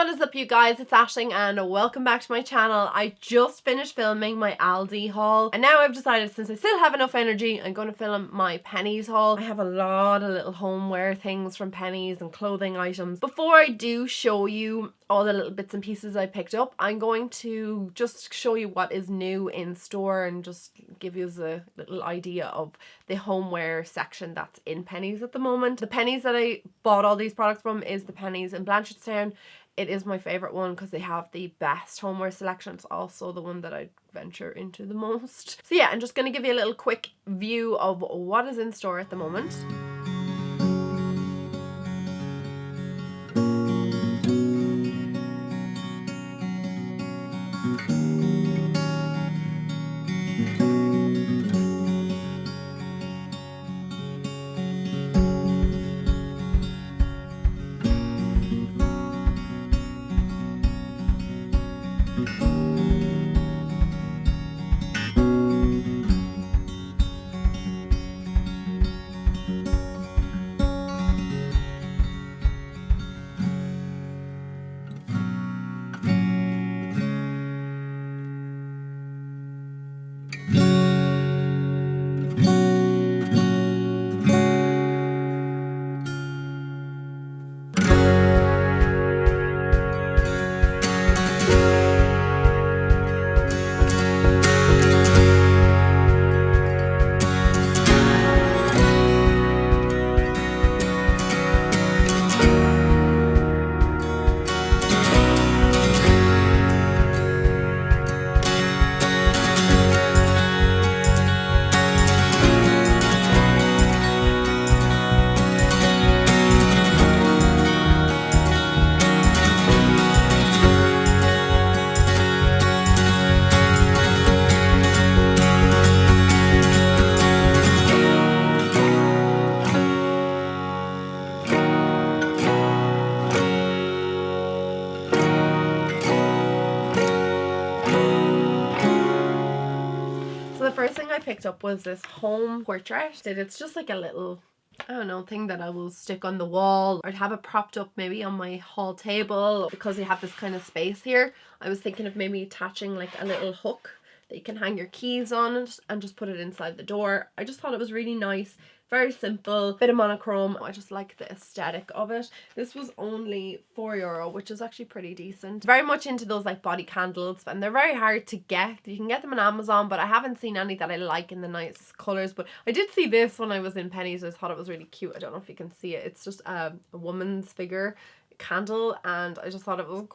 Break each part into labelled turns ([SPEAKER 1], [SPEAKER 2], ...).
[SPEAKER 1] What is up, you guys? It's Aisling and welcome back to my channel. I just finished filming my Aldi haul and now I've decided, since I still have enough energy, I'm going to film my PENNEYS haul. I have a lot of little homeware things from PENNEYS and clothing items. Before I do show you all the little bits and pieces I picked up, I'm going to just show you what is new in store and just give you a little idea of the homeware section that's in PENNEYS at the moment. The PENNEYS that I bought all these products from is the PENNEYS in Blanchardstown. It is my favourite one because they have the best homeware selection. It's also the one that I venture into the most. So yeah, I'm just going to give you a little quick view of what is in store at the moment. The first thing I picked up was this home portrait. It's just like a little, I don't know, thing that I will stick on the wall. I'd have it propped up maybe on my hall table because you have this kind of space here. I was thinking of maybe attaching like a little hook that you can hang your keys on it and just put it inside the door. I just thought it was really nice. Very simple, bit of monochrome. I just like the aesthetic of it. This was only €4, which is actually pretty decent. Very much into those like body candles, and they're very hard to get. You can get them on Amazon, but I haven't seen any that I like in the nice colours. But I did see this when I was in PENNEYS. I thought it was really cute. I don't know if you can see it. It's just a woman's figure candle and I just thought it was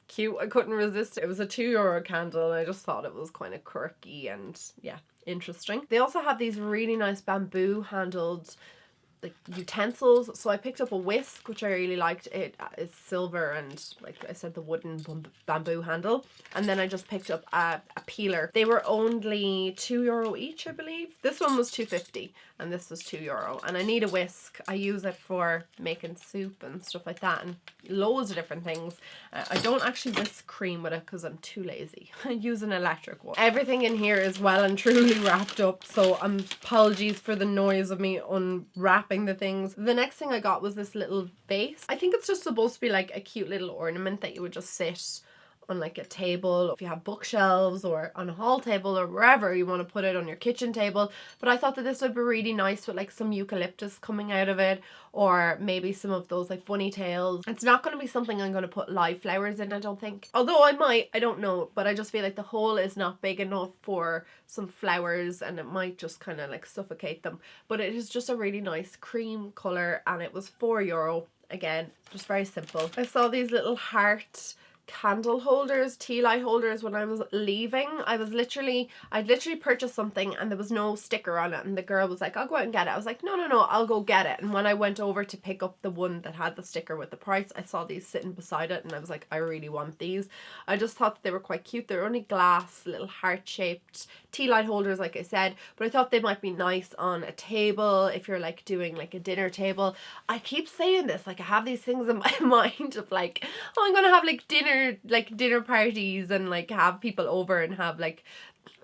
[SPEAKER 1] cute. I couldn't resist it. It was a €2 candle and I just thought it was kind of quirky and yeah, interesting. They also have these really nice bamboo handled like utensils. So I picked up a whisk, which I really liked. It is silver and, like I said, the wooden bamboo handle. And then I just picked up a peeler. They were only €2 each, I believe. This one was €2.50 and this was €2. And I need a whisk. I use it for making soup and stuff like that and loads of different things. I don't actually whisk cream with it because I'm too lazy. I use an electric one. Everything in here is well and truly wrapped up, so apologies for the noise of me unwrapping the things. The next thing I got was this little vase. I think it's just supposed to be like a cute little ornament that you would just sit on like a table if you have bookshelves or on a hall table or wherever you want to put it, on your kitchen table. But I thought that this would be really nice with like some eucalyptus coming out of it, or maybe some of those like bunny tails. It's not going to be something I'm going to put live flowers in, I don't think. Although I might, I don't know. But I just feel like the hole is not big enough for some flowers and it might just kind of like suffocate them. But it is just a really nice cream colour and it was €4. Again, just very simple. I saw these little heart candle holders, tea light holders when I was leaving. I'd literally purchased something and there was no sticker on it and the girl was like, I'll go out and get it. I was like, no, I'll go get it. And when I went over to pick up the one that had the sticker with the price, I saw these sitting beside it and I was like, I really want these. I just thought that they were quite cute. They're only glass, little heart-shaped tea light holders, like I said, but I thought they might be nice on a table if you're like doing like a dinner table. I keep saying this, like I have these things in my mind of like, oh, I'm gonna have like dinner parties and like have people over and have like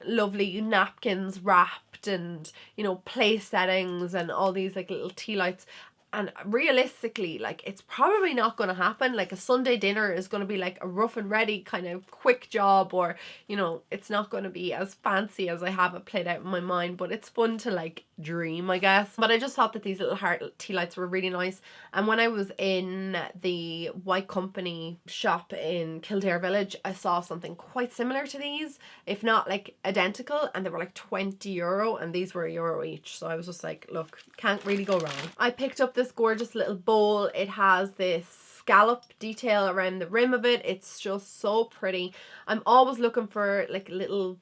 [SPEAKER 1] lovely napkins wrapped and, you know, place settings and all these like little tea lights. And realistically, like, it's probably not going to happen. Like, a Sunday dinner is going to be like a rough and ready kind of quick job, or, you know, it's not going to be as fancy as I have it played out in my mind, but it's fun to like dream, I guess. But I just thought that these little heart tea lights were really nice. And when I was in the White Company shop in Kildare Village, I saw something quite similar to these, if not like identical, and they were like €20 and these were €1 each. So I was just like, look, can't really go wrong. I picked up this gorgeous little bowl. It has this scallop detail around the rim of it. It's just so pretty. I'm always looking for like little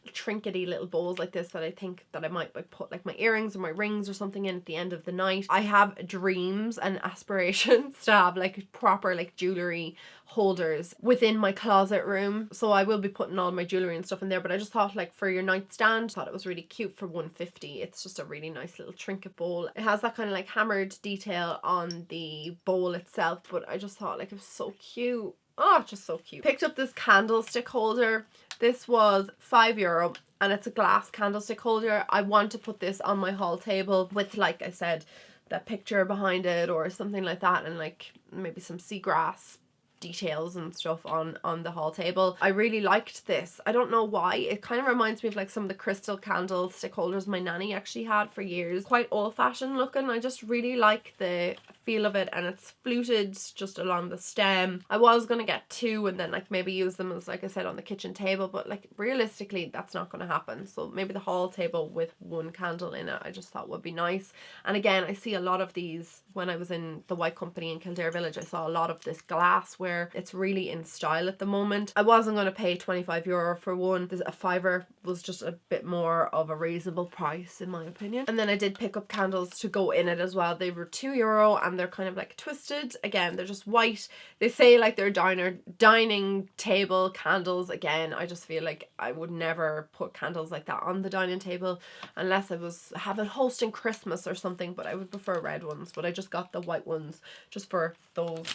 [SPEAKER 1] trinkety little bowls like this that I think that I might like put like my earrings or my rings or something in at the end of the night. I have dreams and aspirations to have like proper like jewelry holders within my closet room, so I will be putting all my jewelry and stuff in there. But I just thought, like, for your nightstand, thought it was really cute for $1.50. It's just a really nice little trinket bowl. It has that kind of like hammered detail on the bowl itself, but I just thought like it was so cute. Oh, just so cute. Picked up this candlestick holder. This was €5 and it's a glass candlestick holder. I want to put this on my hall table with, like I said, that picture behind it or something like that, and like maybe some seagrass details and stuff on the hall table. I really liked this. I don't know why. It kind of reminds me of like some of the crystal candlestick holders my nanny actually had for years. Quite old-fashioned looking. I just really like the feel of it, and it's fluted just along the stem. I was gonna get two and then like maybe use them as, like I said, on the kitchen table, but like realistically that's not gonna happen. So maybe the hall table with one candle in it I just thought would be nice. And again, I see a lot of these when I was in the White Company in Kildare Village. I saw a lot of this glassware. It's really in style at the moment. I wasn't going to pay €25 for one. A fiver was just a bit more of a reasonable price in my opinion. And then I did pick up candles to go in it as well. They were €2 and they're kind of like twisted. Again, they're just white. They say like they're dining table candles. Again, I just feel like I would never put candles like that on the dining table unless I was hosting Christmas or something, but I would prefer red ones. But I just got the white ones just for those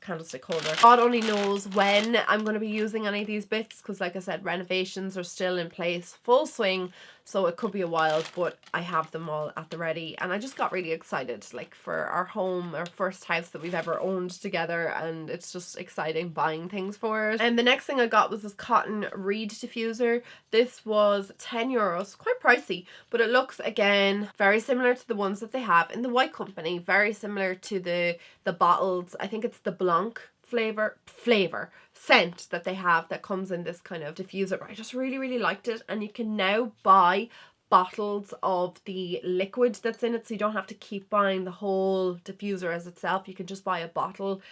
[SPEAKER 1] candlestick holder. God only knows when I'm going to be using any of these bits, because like I said, renovations are still in place, full swing, so it could be a while, but I have them all at the ready. And I just got really excited, like, for our home, our first house that we've ever owned together, and it's just exciting buying things for it. And the next thing I got was this cotton reed diffuser. This was €10, quite pricey, but it looks, again, very similar to the ones that they have in the White Company, very similar to the bottles. I think it's the Blanc flavor scent that they have that comes in this kind of diffuser. I just really liked it, and you can now buy bottles of the liquid that's in it, so you don't have to keep buying the whole diffuser as itself. You can just buy a bottle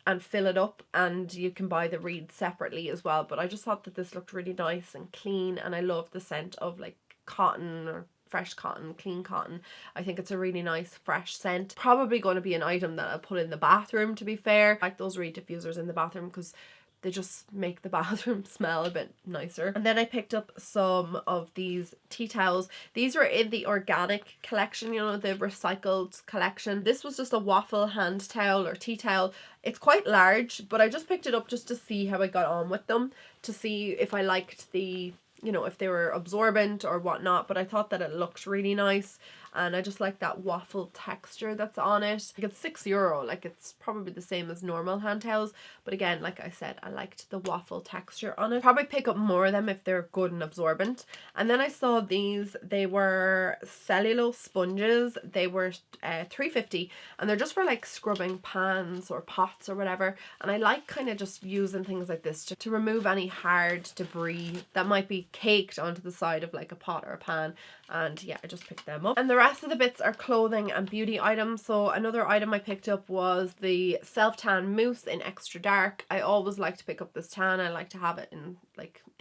[SPEAKER 1] and fill it up, and you can buy the reed separately as well. But I just thought that this looked really nice and clean, and I love the scent of like cotton or fresh cotton, clean cotton. I think it's a really nice fresh scent. Probably going to be an item that I'll put in the bathroom, to be fair. I like those reed diffusers in the bathroom because they just make the bathroom smell a bit nicer. And then I picked up some of these tea towels. These are in the organic collection, you know, the recycled collection. This was just a waffle hand towel or tea towel. It's quite large, but I just picked it up just to see how I got on with them, to see if I liked the, you know, if they were absorbent or whatnot. But I thought that it looked really nice, and I just like that waffle texture that's on it. Like, it's €6, like it's probably the same as normal hand towels, but again, like I said, I liked the waffle texture on it. Probably pick up more of them if they're good and absorbent. And then I saw these. They were cellulose sponges. They were $3.50, and they're just for like scrubbing pans or pots or whatever. And I like kind of just using things like this to remove any hard debris that might be caked onto the side of like a pot or a pan. And yeah, I just picked them up. And the rest of the bits are clothing and beauty items. So another item I picked up was the self-tan mousse in extra dark. I always like to pick up this tan. I like to have it in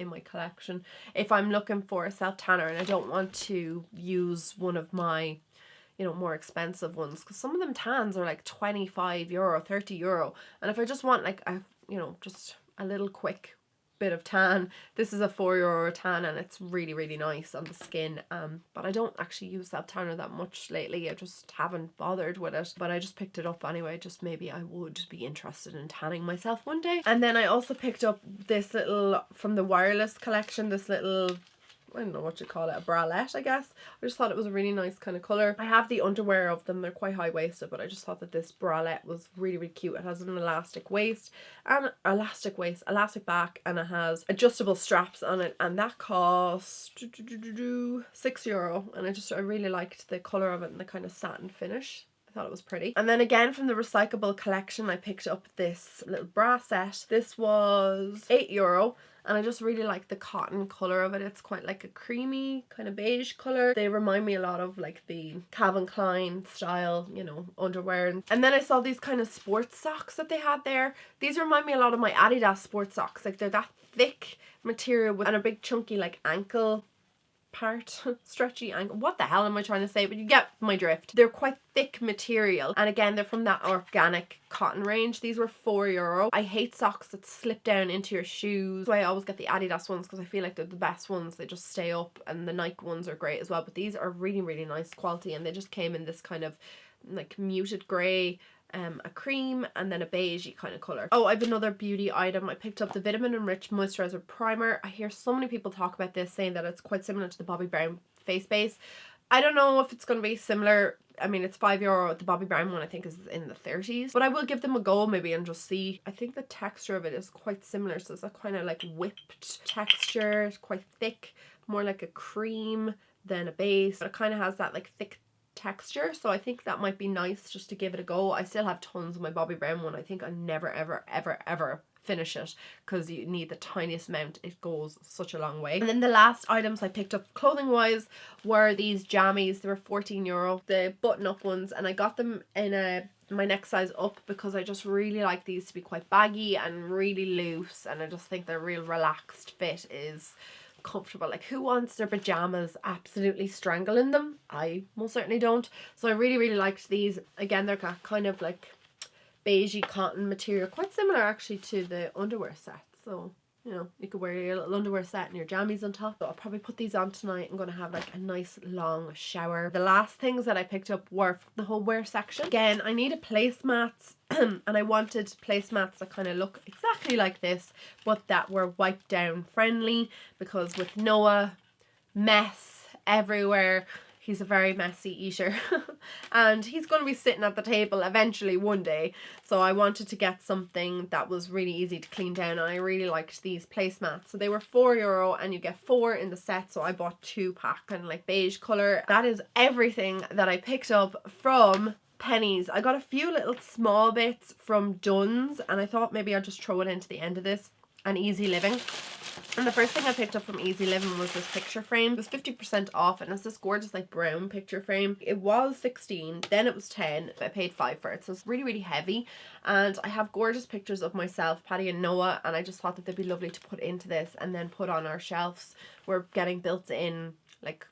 [SPEAKER 1] my collection if I'm looking for a self-tanner and I don't want to use one of my, you know, more expensive ones, because some of them tans are like €25, €30. And if I just want like a, you know, just a little quick bit of tan, this is a €4 tan, and it's really nice on the skin. But I don't actually use that tanner that much lately. I just haven't bothered with it, but I just picked it up anyway, just maybe I would be interested in tanning myself one day. And then I also picked up this little, from the wireless collection, this little I don't know what you call it, a bralette, I guess. I just thought it was a really nice kind of colour. I have the underwear of them, they're quite high-waisted, but I just thought that this bralette was really, really cute. It has an elastic waist and elastic back, and it has adjustable straps on it, and that cost €6. And I really liked the colour of it and the kind of satin finish. I thought it was pretty. And then again from the recyclable collection, I picked up this little bra set. This was €8, and I just really like the cotton colour of it. It's quite like a creamy kind of beige colour. They remind me a lot of like the Calvin Klein style, you know, underwear. And then I saw these kind of sports socks that they had there. These remind me a lot of my Adidas sports socks. Like they're that thick material with, and a big chunky like ankle part, stretchy ankle. What the hell am I trying to say? But you get my drift. They're quite thick material, and again they're from that organic cotton range. These were €4. I hate socks that slip down into your shoes, so I always get the Adidas ones because I feel like they're the best ones. They just stay up, and the Nike ones are great as well, but these are really, really nice quality, and they just came in this kind of like muted grey, a cream, and then a beigey kind of colour. Oh, I have another beauty item. I picked up the Vitamin Enriched Moisturiser Primer. I hear so many people talk about this, saying that it's quite similar to the Bobbi Brown face base. I don't know if it's going to be similar. I mean, it's €5. The Bobbi Brown one I think is in the 30s, but I will give them a go maybe and just see. I think the texture of it is quite similar, so it's a kind of like whipped texture. It's quite thick, more like a cream than a base, but it kind of has that like thick texture, so I think that might be nice just to give it a go. I still have tons of my Bobbi Brown one. I think I never ever finish it because you need the tiniest amount. It goes such a long way. And then the last items I picked up clothing wise were these jammies. They were €14, the button up ones, and I got them in my next size up because I just really like these to be quite baggy and really loose, and I just think their real relaxed fit is comfortable. Like, who wants their pajamas absolutely strangling them? I most certainly don't. So I really, really liked these. Again, they're kind of like beigey cotton material, quite similar actually to the underwear set. So, you know, you could wear your little underwear set and your jammies on top. So I'll probably put these on tonight. I'm going to have like a nice long shower. The last things that I picked up were from the homeware section. Again, I needed placemats and I wanted placemats that kind of look exactly like this, but that were wipe down friendly, because with Noah, mess everywhere. He's a very messy eater and he's going to be sitting at the table eventually one day. So I wanted to get something that was really easy to clean down, and I really liked these placemats. So they were €4 and you get 4 in the set. So I bought 2-pack, kind of like beige colour. That is everything that I picked up from Penneys. I got a few little small bits from Dunn's, and I thought maybe I'll just throw it into the end of this, and Easy Living. And the first thing I picked up from Easy Living was this picture frame. It was 50% off, and it's this gorgeous like brown picture frame. It was 16, then it was 10. I paid 5 for it, so it's really, really heavy. And I have gorgeous pictures of myself, Patty and Noah, and I just thought that they'd be lovely to put into this and then put on our shelves. We're getting built in like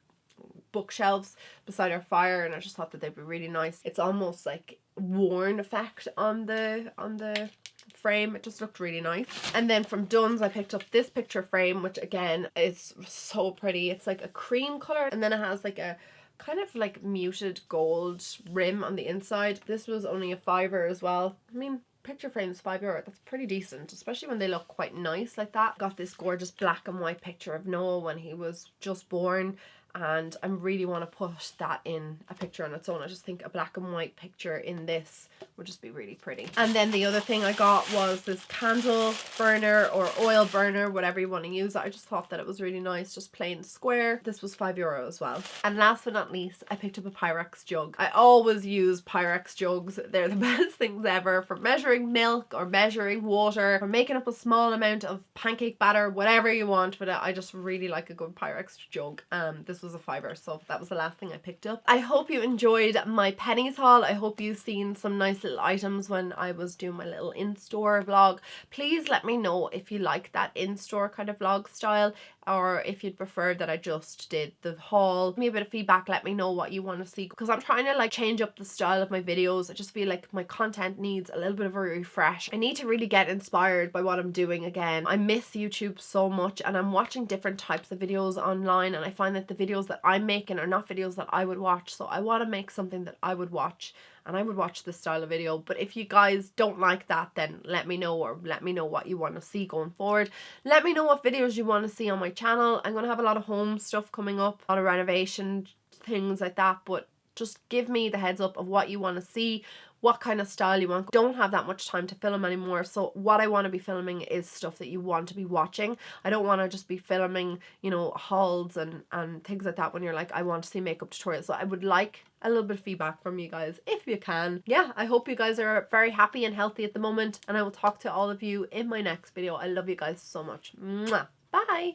[SPEAKER 1] bookshelves beside our fire, and I just thought that they'd be really nice. It's almost like worn effect on the frame. It just looked really nice. And then from Dunn's I picked up this picture frame, which again is so pretty. It's like a cream color, and then it has like a kind of like muted gold rim on the inside. This was only a fiver as well. I mean, picture frames €5, that's pretty decent, especially when they look quite nice like that. Got this gorgeous black and white picture of Noah when he was just born, and I really want to put that in a picture on its own. I just think a black and white picture in this would just be really pretty. And then the other thing I got was this candle burner or oil burner, whatever you want to use. I just thought that it was really nice, just plain square. This was €5 as well. And last but not least, I picked up a Pyrex jug. I always use Pyrex jugs. They're the best things ever for measuring milk or measuring water, for making up a small amount of pancake batter, whatever you want. But I just really like a good Pyrex jug. This was a fiver, so that was the last thing I picked up. I hope you enjoyed my Penneys haul. I hope you've seen some nice little items when I was doing my little in-store vlog. Please let me know if you like that in-store kind of vlog style, or if you'd prefer that I just did the haul. Give me a bit of feedback, let me know what you want to see, because I'm trying to like change up the style of my videos. I just feel like my content needs a little bit of a refresh. I need to really get inspired by what I'm doing again. I miss YouTube so much, and I'm watching different types of videos online, and I find that the videos videos that I'm making are not videos that I would watch. So I want to make something that I would watch, and I would watch this style of video. But if you guys don't like that, then let me know, or let me know what you want to see going forward. Let me know what videos you want to see on my channel. I'm going to have a lot of home stuff coming up, a lot of renovation things like that, but just give me the heads up of what you want to see, what kind of style you want. Don't have that much time to film anymore, so what I want to be filming is stuff that you want to be watching. I don't want to just be filming, you know, hauls and things like that when you're like, I want to see makeup tutorials. So I would like a little bit of feedback from you guys if you can. Yeah, I hope you guys are very happy and healthy at the moment, and I will talk to all of you in my next video. I love you guys so much. Mwah. Bye.